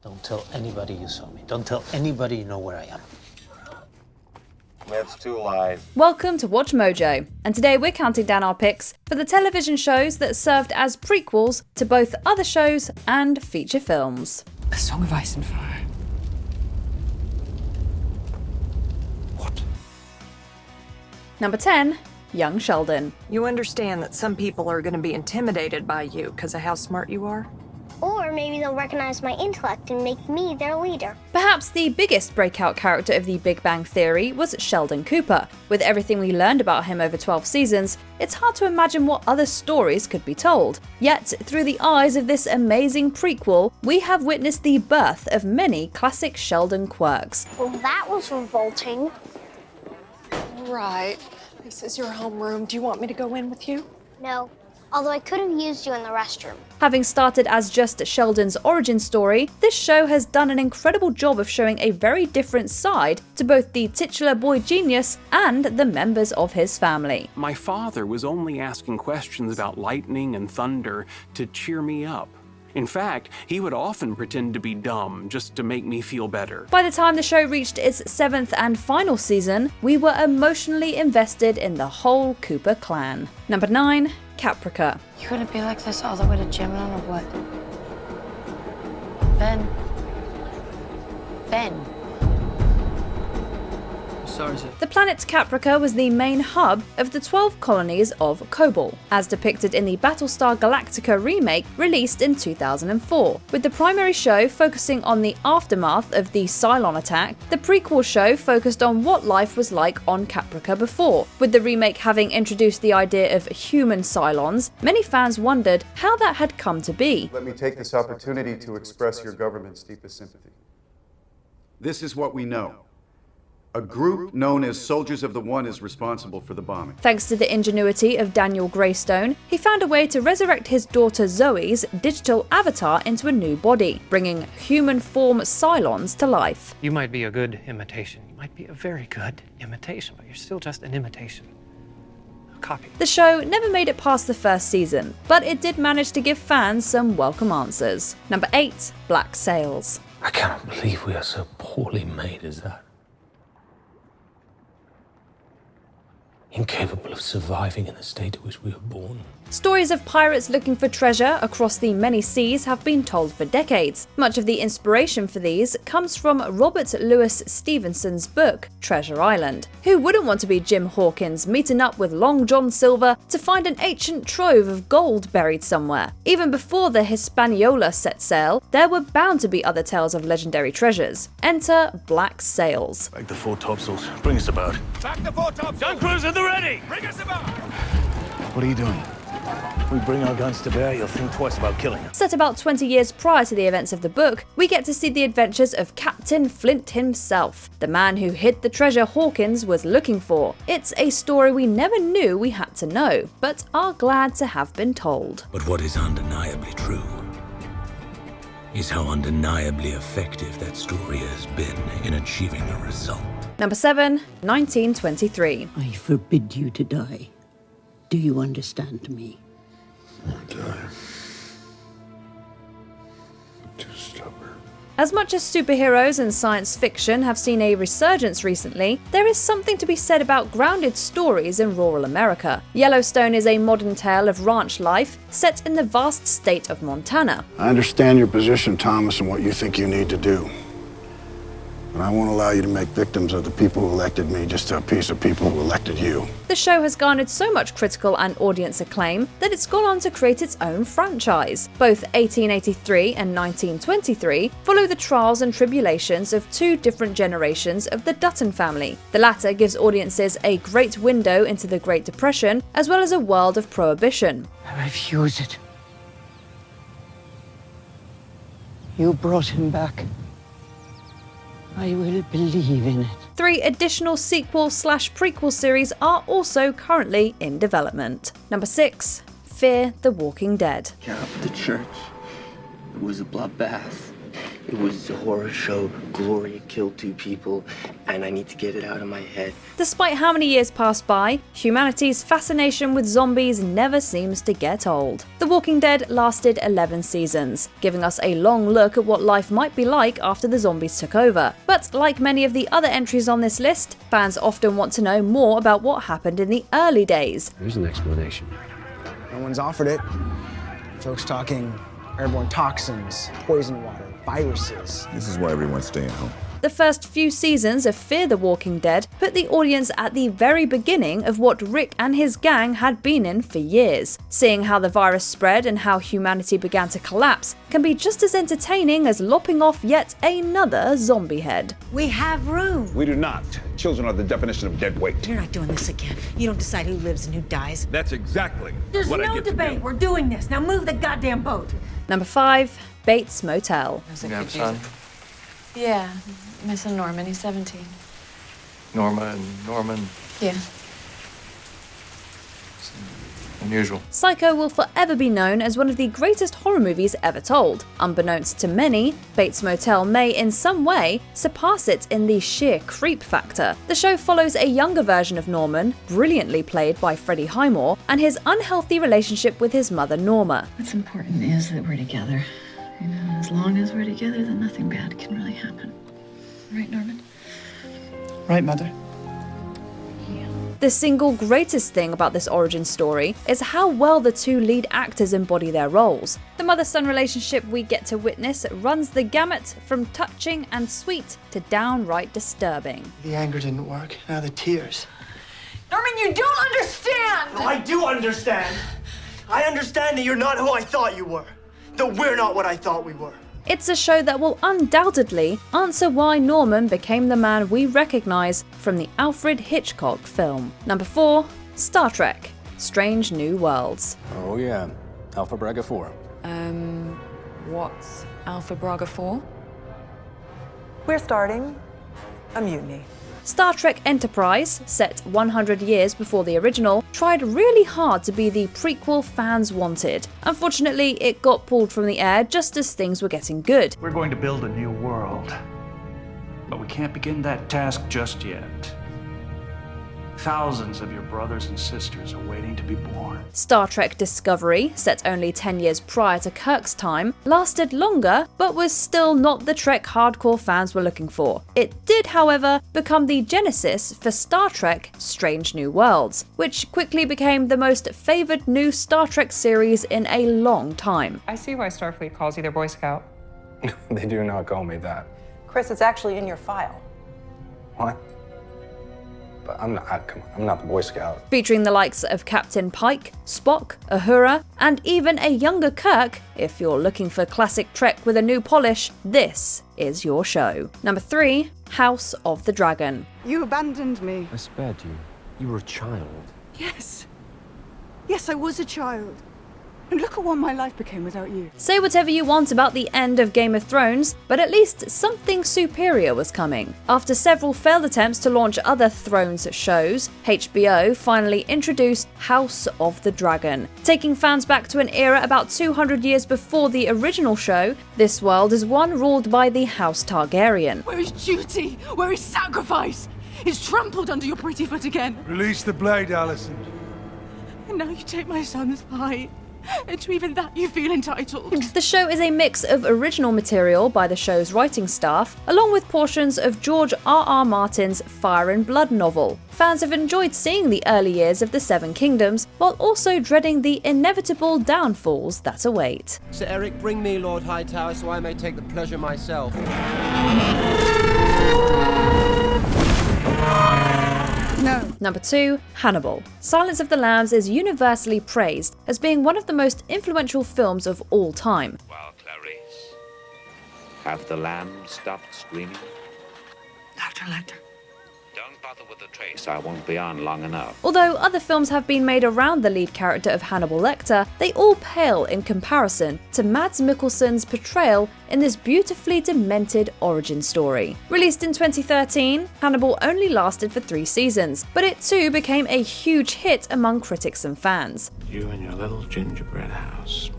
Don't tell anybody you saw me. Don't tell anybody you know where I am. That's 2 lies. Welcome to Watch Mojo, and today we're counting down our picks for the television shows that served as prequels to both other shows and feature films. A Song of Ice and Fire. What? Number 10, Young Sheldon. You understand that some people are going to be intimidated by you because of how smart you are? Or maybe they'll recognize my intellect and make me their leader. Perhaps the biggest breakout character of the Big Bang Theory was Sheldon Cooper. With everything we learned about him over 12 seasons, it's hard to imagine what other stories could be told. Yet, through the eyes of this amazing prequel, we have witnessed the birth of many classic Sheldon quirks. Well, that was revolting. Right. This is your homeroom. Do you want me to go in with you? No, although I could have used you in the restroom. Having started as just Sheldon's origin story, this show has done an incredible job of showing a very different side to both the titular boy genius and the members of his family. My father was only asking questions about lightning and thunder to cheer me up. In fact, he would often pretend to be dumb just to make me feel better. By the time the show reached its 7th and final season, we were emotionally invested in the whole Cooper clan. Number 9, Caprica. You gonna be like this all the way to Gemini or what? Ben. Sorry, sir. The planet Caprica was the main hub of the 12 colonies of Kobol, as depicted in the Battlestar Galactica remake released in 2004. With the primary show focusing on the aftermath of the Cylon attack, the prequel show focused on what life was like on Caprica before. With the remake having introduced the idea of human Cylons, many fans wondered how that had come to be. Let me take this opportunity to express your government's deepest sympathy. This is what we know. A group known as Soldiers of the One is responsible for the bombing. Thanks to the ingenuity of Daniel Greystone, he found a way to resurrect his daughter Zoe's digital avatar into a new body, bringing human form Cylons to life. You might be a good imitation. You might be a very good imitation, but you're still just an imitation. A copy. The show never made it past the first season, but it did manage to give fans some welcome answers. Number 8, Black Sails. I cannot believe we are so poorly made as that. Incapable of surviving in the state to which we were born. Stories of pirates looking for treasure across the many seas have been told for decades. Much of the inspiration for these comes from Robert Louis Stevenson's book, Treasure Island. Who wouldn't want to be Jim Hawkins meeting up with Long John Silver to find an ancient trove of gold buried somewhere? Even before the Hispaniola set sail, there were bound to be other tales of legendary treasures. Enter Black Sails. Back the 4 topsails. Bring us about. Back the 4 tops! Gun crews at the ready! Bring us about! What are you doing? If we bring our guns to bear, you'll think twice about killing us. Set about 20 years prior to the events of the book, we get to see the adventures of Captain Flint himself, the man who hid the treasure Hawkins was looking for. It's a story we never knew we had to know, but are glad to have been told. But what is undeniably true is how undeniably effective that story has been in achieving a result. Number 7, 1923. I forbid you to die. Do you understand me? Too stubborn. As much as superheroes and science fiction have seen a resurgence recently, there is something to be said about grounded stories in rural America. Yellowstone is a modern tale of ranch life set in the vast state of Montana. I understand your position, Thomas, and what you think you need to do. But I won't allow you to make victims of the people who elected me just to appease the people who elected you. The show has garnered so much critical and audience acclaim that it's gone on to create its own franchise. Both 1883 and 1923 follow the trials and tribulations of 2 different generations of the Dutton family. The latter gives audiences a great window into the Great Depression, as well as a world of prohibition. I refuse it. You brought him back. I will believe in it. 3 additional sequel/prequel series are also currently in development. Number 6, Fear the Walking Dead. Get up the church. It was a bloodbath. It was a horror show. Gloria killed 2 people, and I need to get it out of my head. Despite how many years pass by, humanity's fascination with zombies never seems to get old. The Walking Dead lasted 11 seasons, giving us a long look at what life might be like after the zombies took over. But like many of the other entries on this list, fans often want to know more about what happened in the early days. There's an explanation. No one's offered it. Folks talking airborne toxins, poison water, viruses. This is why everyone's staying home. The first few seasons of Fear the Walking Dead put the audience at the very beginning of what Rick and his gang had been in for years. Seeing how the virus spread and how humanity began to collapse can be just as entertaining as lopping off yet another zombie head. We have room. We do not. Children are the definition of dead weight. You're not doing this again. You don't decide who lives and who dies. That's exactly There's what I no get to debate. do. We're doing this. Now move the goddamn boat. Number 5, Bates Motel. You have a son? Yeah, my son Norman, he's 17. Norma and Norman. Yeah. Unusual. Psycho will forever be known as one of the greatest horror movies ever told. Unbeknownst to many, Bates Motel may in some way surpass it in the sheer creep factor. The show follows a younger version of Norman, brilliantly played by Freddie Highmore, and his unhealthy relationship with his mother Norma. What's important is that we're together. You know, as long as we're together, then nothing bad can really happen. Right, Norman? Right, Mother? The single greatest thing about this origin story is how well the 2 lead actors embody their roles. The mother-son relationship we get to witness runs the gamut from touching and sweet to downright disturbing. The anger didn't work. Now the tears. Norman, you don't understand! No, I do understand. I understand that you're not who I thought you were. That we're not what I thought we were. It's a show that will undoubtedly answer why Norman became the man we recognize from the Alfred Hitchcock film. Number 4, Star Trek: Strange New Worlds. Oh yeah, Alpha Braga 4. What's Alpha Braga 4? We're starting a mutiny. Star Trek Enterprise, set 100 years before the original, tried really hard to be the prequel fans wanted. Unfortunately, it got pulled from the air just as things were getting good. We're going to build a new world, but we can't begin that task just yet. Thousands of your brothers and sisters are waiting to be born. Star Trek Discovery, set only 10 years prior to Kirk's time, lasted longer, but was still not the Trek hardcore fans were looking for. It did, however, become the genesis for Star Trek: Strange New Worlds, which quickly became the most favoured new Star Trek series in a long time. I see why Starfleet calls you their Boy Scout. They do not call me that. Chris, it's actually in your file. What? But I'm not the Boy Scout. Featuring the likes of Captain Pike, Spock, Uhura, and even a younger Kirk, if you're looking for classic Trek with a new polish, this is your show. Number 3, House of the Dragon. You abandoned me. I spared you. You were a child. Yes. Yes, I was a child. And look at what my life became without you. Say whatever you want about the end of Game of Thrones, but at least something superior was coming. After several failed attempts to launch other Thrones shows, HBO finally introduced House of the Dragon. Taking fans back to an era about 200 years before the original show, this world is one ruled by the House Targaryen. Where is duty? Where is sacrifice? It's trampled under your pretty foot again. Release the blade, Allison. And now you take my son's pie. And to even that you feel entitled. The show is a mix of original material by the show's writing staff, along with portions of George R.R. Martin's Fire and Blood novel. Fans have enjoyed seeing the early years of the Seven Kingdoms, while also dreading the inevitable downfalls that await. Sir Eric, bring me Lord Hightower so I may take the pleasure myself. No. Number 2, Hannibal. Silence of the Lambs is universally praised as being one of the most influential films of all time. Well, Clarice, have the lambs stopped screaming? Dr. Lecter. Don't bother with the trace, I won't be on long enough. Although other films have been made around the lead character of Hannibal Lecter, they all pale in comparison to Mads Mikkelsen's portrayal in this beautifully demented origin story. Released in 2013, Hannibal only lasted for 3 seasons, but it too became a huge hit among critics and fans. You and your little gingerbread house.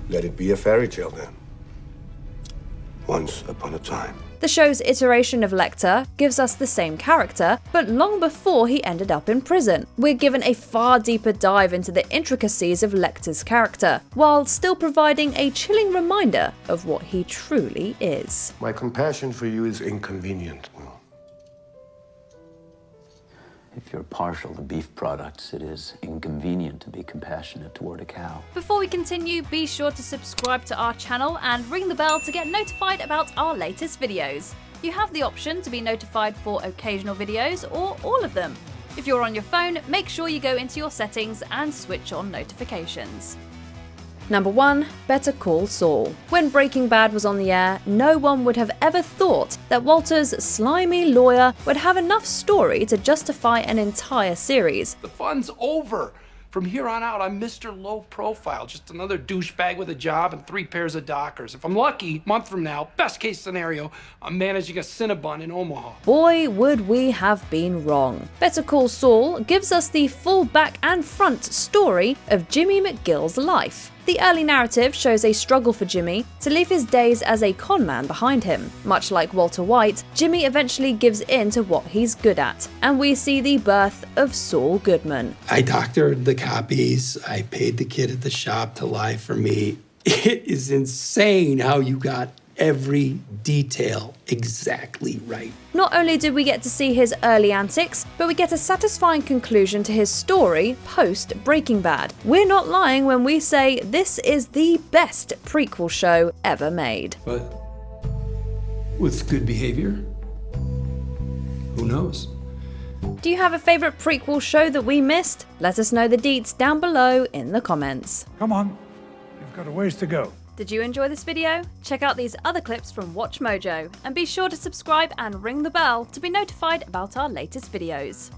Let it be a fairy tale then. Once upon a time. The show's iteration of Lecter gives us the same character, but long before he ended up in prison. We're given a far deeper dive into the intricacies of Lecter's character, while still providing a chilling reminder of what he truly is. My compassion for you is inconvenient. If you're partial to beef products, it is inconvenient to be compassionate toward a cow. Before we continue, be sure to subscribe to our channel and ring the bell to get notified about our latest videos. You have the option to be notified for occasional videos or all of them. If you're on your phone, make sure you go into your settings and switch on notifications. Number 1. Better Call Saul. When Breaking Bad was on the air, no one would have ever thought that Walter's slimy lawyer would have enough story to justify an entire series. The fun's over. From here on out, I'm Mr. Low Profile, just another douchebag with a job and 3 pairs of Dockers. If I'm lucky, a month from now, best case scenario, I'm managing a Cinnabon in Omaha. Boy, would we have been wrong. Better Call Saul gives us the full back and front story of Jimmy McGill's life. The early narrative shows a struggle for Jimmy to leave his days as a conman behind him. Much like Walter White, Jimmy eventually gives in to what he's good at, and we see the birth of Saul Goodman. I doctored the copies, I paid the kid at the shop to lie for me. It is insane how you got every detail exactly right. Not only did we get to see his early antics, but we get a satisfying conclusion to his story post Breaking Bad. We're not lying when we say this is the best prequel show ever made. But with good behavior, who knows? Do you have a favourite prequel show that we missed? Let us know the deets down below in the comments. Come on, you've got a ways to go. Did you enjoy this video? Check out these other clips from WatchMojo, and be sure to subscribe and ring the bell to be notified about our latest videos.